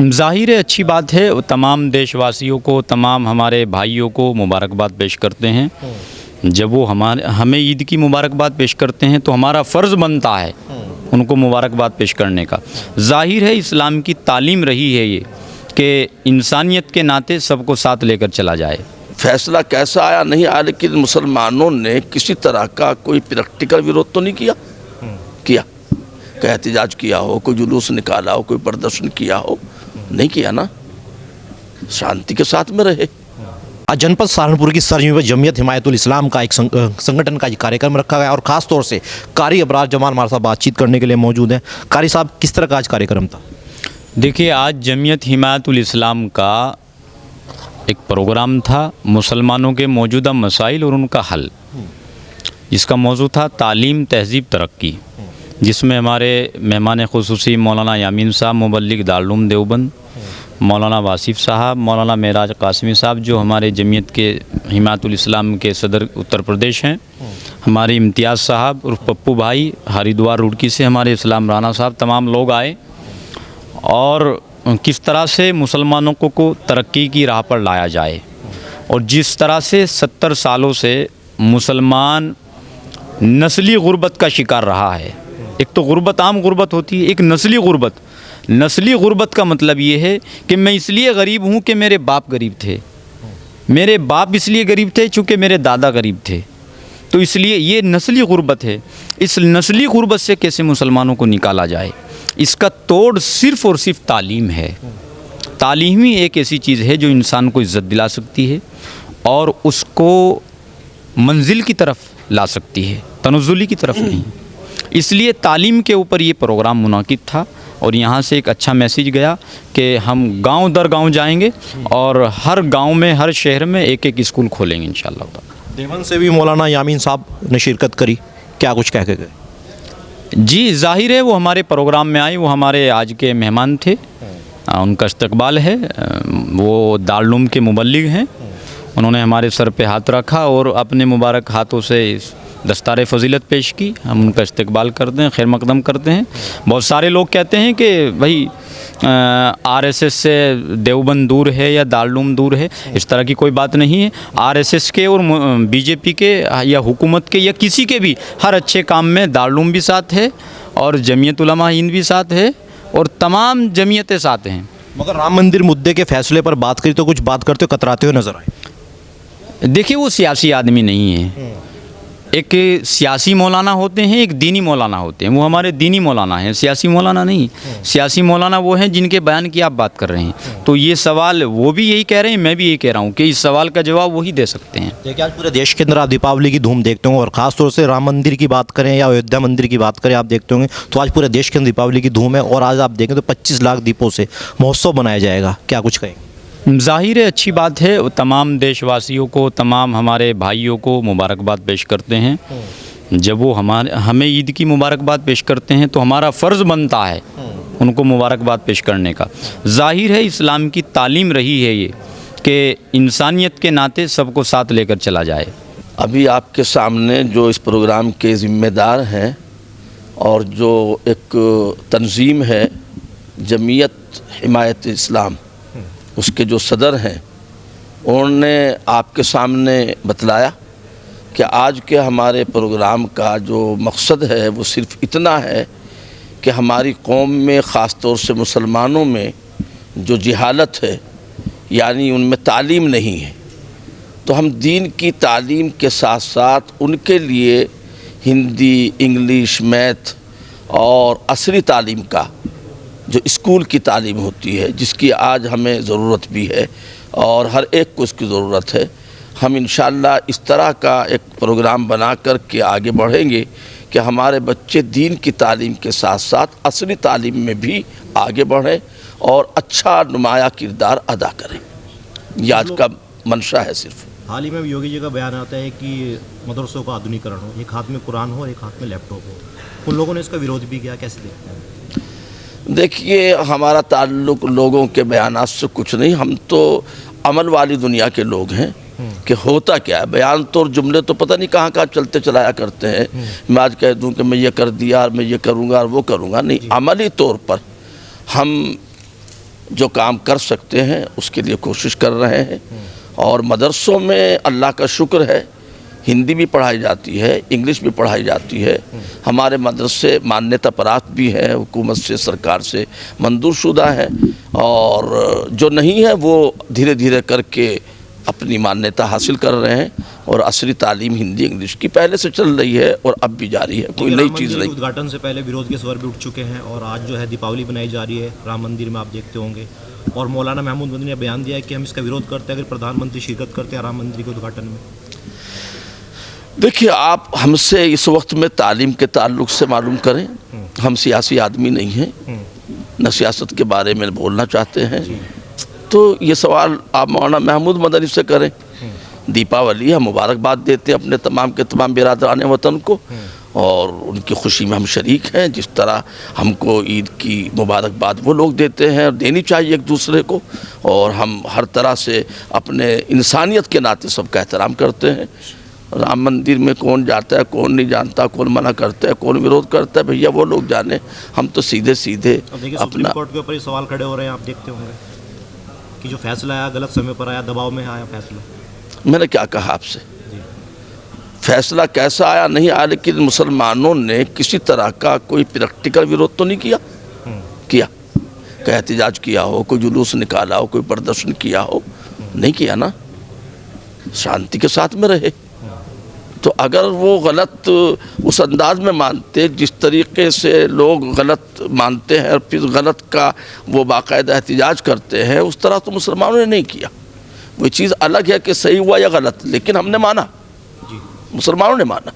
ظاہر ہے अच्छी बात है। तमाम देशवासियों को, तमाम हमारे भाइयों को मुबारकबाद पेश करते हैं। जब वो हमें ईद की मुबारकबाद पेश करते हैं तो हमारा फ़र्ज़ बनता है उनको मुबारकबाद पेश करने का। ज़ाहिर है इस्लाम की तालीम रही है ये कि इंसानियत के नाते सबको साथ लेकर चला जाए। फैसला कैसा आया नहीं आया, लेकिन मुसलमानों ने किसी तरह का कोई प्रैक्टिकल विरोध तो नहीं किया। एहतजाज किया हो, कोई जुलूस निकाला हो, कोई प्रदर्शन किया हो, नहीं किया ना, शांति के साथ में रहे। आज जनपद सहारनपुर की सरजमी में जमीयत हिमायतुल इस्लाम का एक संगठन का कार्यक्रम रखा गया और ख़ास तौर से कारी अबरार जमान हमारे साथ बातचीत करने के लिए मौजूद हैं। कारी साहब, किस तरह का आज कार्यक्रम था? देखिए, आज जमीयत हिमायतुल इस्लाम का एक प्रोग्राम था, मुसलमानों के मौजूदा मसाइल और उनका हल। इसका मौजू था तालीम, तहज़ीब, तरक्की, जिसमें हमारे मेहमान ख़ुसूसी मौलाना यामीन साहब मुबल्लिग दारुल उलूम देवबंद, मौलाना वासिफ़ साहब, मौलाना मेराज कासिमी साहब जो हमारे जमीयत के हिमायतुल इस्लाम के सदर उत्तर प्रदेश हैं, हमारे इम्तियाज़ साहब और पप्पू भाई हरिद्वार रुड़की से, हमारे इस्लाम राना साहब, तमाम लोग आए और किस तरह से मुसलमानों को तरक्की की राह पर लाया जाए। और जिस तरह से 70 सालों से मुसलमान नस्ली गुर्बत का शिकार रहा है। एक तो गुर्बत आम गुर्बत होती है, एक नस्ली गुर्बत। नस्ली गुर्बत का मतलब ये है कि मैं इसलिए गरीब हूँ कि मेरे बाप गरीब थे, मेरे बाप इसलिए गरीब थे चूँकि मेरे दादा गरीब थे, तो इसलिए ये नस्ली गुर्बत है। इस नस्ली गुर्बत से कैसे मुसलमानों को निकाला जाए, इसका तोड़ सिर्फ़ और सिर्फ तालीम है। तालीम ही एक ऐसी चीज़ है जो इंसान को इज़्ज़त दिला सकती है और उसको मंजिल की तरफ ला सकती है, तनज़्ज़ुली की तरफ नहीं। इसलिए तालीम के ऊपर ये प्रोग्राम मुनाकिद था और यहाँ से एक अच्छा मैसेज गया कि हम गांव दर गांव जाएंगे और हर गांव में, हर शहर में एक एक स्कूल खोलेंगे इंशाअल्लाह। देवबंद से भी मौलाना यामीन साहब ने शिरकत करी, क्या कुछ कह के गए? जी, ज़ाहिर है वो हमारे प्रोग्राम में आए, वो हमारे आज के मेहमान थे, उनका इस्तकबाल है। वो दारुल उलूम के मुबल्लिग हैं, उन्होंने हमारे सर पे हाथ रखा और अपने मुबारक हाथों से दस्तार फ़जीलत पेश की। हम उनका इस्तकबाल करते हैं, खैर मकदम करते हैं। बहुत सारे लोग कहते हैं कि भाई आरएसएस से देवबंद दूर है या दारुल उलूम दूर है, इस तरह की कोई बात नहीं है। आरएसएस के और बीजेपी के या हुकूमत के या किसी के भी हर अच्छे काम में दारुल उलूम भी साथ है और जमीयत उलमा हिंद भी साथ है और तमाम जमीयतें साथ हैं। मगर राम मंदिर मुद्दे के फ़ैसले पर बात करी तो कुछ बात करते हुए कतराते हुए नजर आए। देखिए, वो सियासी आदमी नहीं है। एक सियासी मौलाना होते हैं, एक दीनी मौलाना होते हैं। वो हमारे दीनी मौलाना हैं, सियासी मौलाना नहीं। सियासी मौलाना वो हैं जिनके बयान की आप बात कर रहे हैं। तो ये सवाल वो भी यही कह रहे हैं, मैं भी यही कह रहा हूँ कि इस सवाल का जवाब वही दे सकते हैं। देखिए, आज पूरे देश के अंदर आप दीपावली की धूम देखते होंगे और ख़ास तौर से राम मंदिर की बात करें या अयोध्या मंदिर की बात करें, आप देखते होंगे तो आज पूरे देश के अंदर दीपावली की धूम है और आज आप देखें तो 25 लाख दीपों से महोत्सव बनाया जाएगा, क्या कुछ कहेंगे? ज़ाहिर है अच्छी बात है। तमाम देशवासियों को, तमाम हमारे भाइयों को मुबारकबाद पेश करते हैं। जब वो हमें ईद की मुबारकबाद पेश करते हैं तो हमारा फ़र्ज़ बनता है उनको मुबारकबाद पेश करने का। ज़ाहिर है इस्लाम की तालीम रही है ये कि इंसानियत के नाते सबको साथ लेकर चला जाए। अभी आपके सामने जो इस प्रोग्राम के ज़िम्मेदार हैं और जो एक तंजीम है जमीयत हिमायत इस्लाम, उसके जो सदर हैं, उन्होंने आपके सामने बतलाया कि आज के हमारे प्रोग्राम का जो मकसद है वो सिर्फ़ इतना है कि हमारी कौम में, ख़ास तौर से मुसलमानों में जो जहालत है, यानी उनमें तालीम नहीं है, तो हम दीन की तालीम के साथ साथ उनके लिए हिंदी, इंग्लिश, मैथ और असरी तालीम का जो स्कूल की तालीम होती है, जिसकी आज हमें ज़रूरत भी है और हर एक को इसकी ज़रूरत है, हम इंशाअल्लाह इस तरह का एक प्रोग्राम बना कर के आगे बढ़ेंगे कि हमारे बच्चे दीन की तालीम के साथ साथ असली तालीम में भी आगे बढ़ें और अच्छा नुमाया किरदार अदा करें। ये आज का मंशा है। सिर्फ हाल ही में योगी जी का बयान आता है कि मदरसों का आधुनिकरण हो, एक हाथ में कुरान हो और एक हाथ में लैपटॉप हो। उन लोगों ने इसका विरोध भी किया, कैसे देखते हैं? देखिए, हमारा ताल्लुक़ लोगों के बयानात से कुछ नहीं, हम तो अमल वाली दुनिया के लोग हैं कि होता क्या है। बयान तो और जुमले तो पता नहीं कहाँ कहाँ चलते चलाया करते हैं। मैं आज कह दूं कि मैं ये कर दिया और मैं ये करूँगा और वो करूँगा, नहीं, अमली तौर पर हम جو کام کر سکتے ہیں اس کے لیے کوشش کر رہے ہیں. اور مدرسوں میں اللہ کا شکر ہے ہندی بھی پڑھائی جاتی ہے, انگلش بھی پڑھائی جاتی ہے. ہمارے مدرسے مانیتا پرات بھی ہیں, حکومت سے, سرکار سے منظور شدہ ہیں, اور جو نہیں ہے وہ دھیرے دھیرے کر کے اپنی مانیتا حاصل کر رہے ہیں. اور عصری تعلیم ہندی انگلش کی پہلے سے چل رہی ہے اور اب بھی جاری ہے, کوئی نئی چیز نہیں. ادگھاٹن سے پہلے ویرودھ کے سور بھی اٹھ چکے ہیں, اور آج جو ہے دیپاولی منائی جا رہی ہے رام مندر میں, آپ دیکھتے ہوں گے. اور مولانا محمود مدنی نے بیان دیا ہے کہ ہم اس کا ویرودھ کرتے ہیں اگر پردھان منتری شرکت کرتے ہیں رام مندر کے ادگھاٹن میں. دیکھیے, آپ ہم سے اس وقت میں تعلیم کے تعلق سے معلوم کریں. ہم سیاسی آدمی نہیں ہیں, نہ سیاست کے بارے میں بولنا چاہتے ہیں. تو یہ سوال آپ مولانا محمود مدنی سے کریں. دیپاولی ہم مبارکباد دیتے ہیں اپنے تمام کے تمام برادران وطن کو, اور ان کی خوشی میں ہم شریک ہیں. جس طرح ہم کو عید کی مبارکباد وہ لوگ دیتے ہیں, اور دینی چاہیے ایک دوسرے کو. اور ہم ہر طرح سے اپنے انسانیت کے ناطے سب کا احترام کرتے ہیں. رام مندر میں کون جاتا ہے, کون نہیں جانتا, کون منع کرتا ہے, کون ویرودھ کرتا ہے, بھیا وہ لوگ جانے. ہم تو سیدھے اپنا اپنا کورٹ کے اوپر یہ سوال کھڑے ہو رہے ہیں, آپ دیکھتے ہوں گے کہ جو فیصلہ آیا غلط سمے پر آیا, دباؤ میں آیا فیصلہ. میں نے کیا کہا آپ سے, فیصلہ کیسا آیا نہیں آیا, لیکن مسلمانوں نے کسی طرح کا کوئی پریکٹیکل ویرودھ تو نہیں کیا کہ احتجاج کیا ہو, کوئی جلوس نکالا ہو, کوئی پردرشن کیا ہو, نہیں کیا نا. شانتی کے ساتھ میں رہے. تو اگر وہ غلط اس انداز میں مانتے جس طریقے سے لوگ غلط مانتے ہیں اور پھر غلط کا وہ باقاعدہ احتجاج کرتے ہیں, اس طرح تو مسلمانوں نے نہیں کیا. وہ چیز الگ ہے کہ صحیح ہوا یا غلط, لیکن ہم نے مانا, مسلمانوں نے مانا.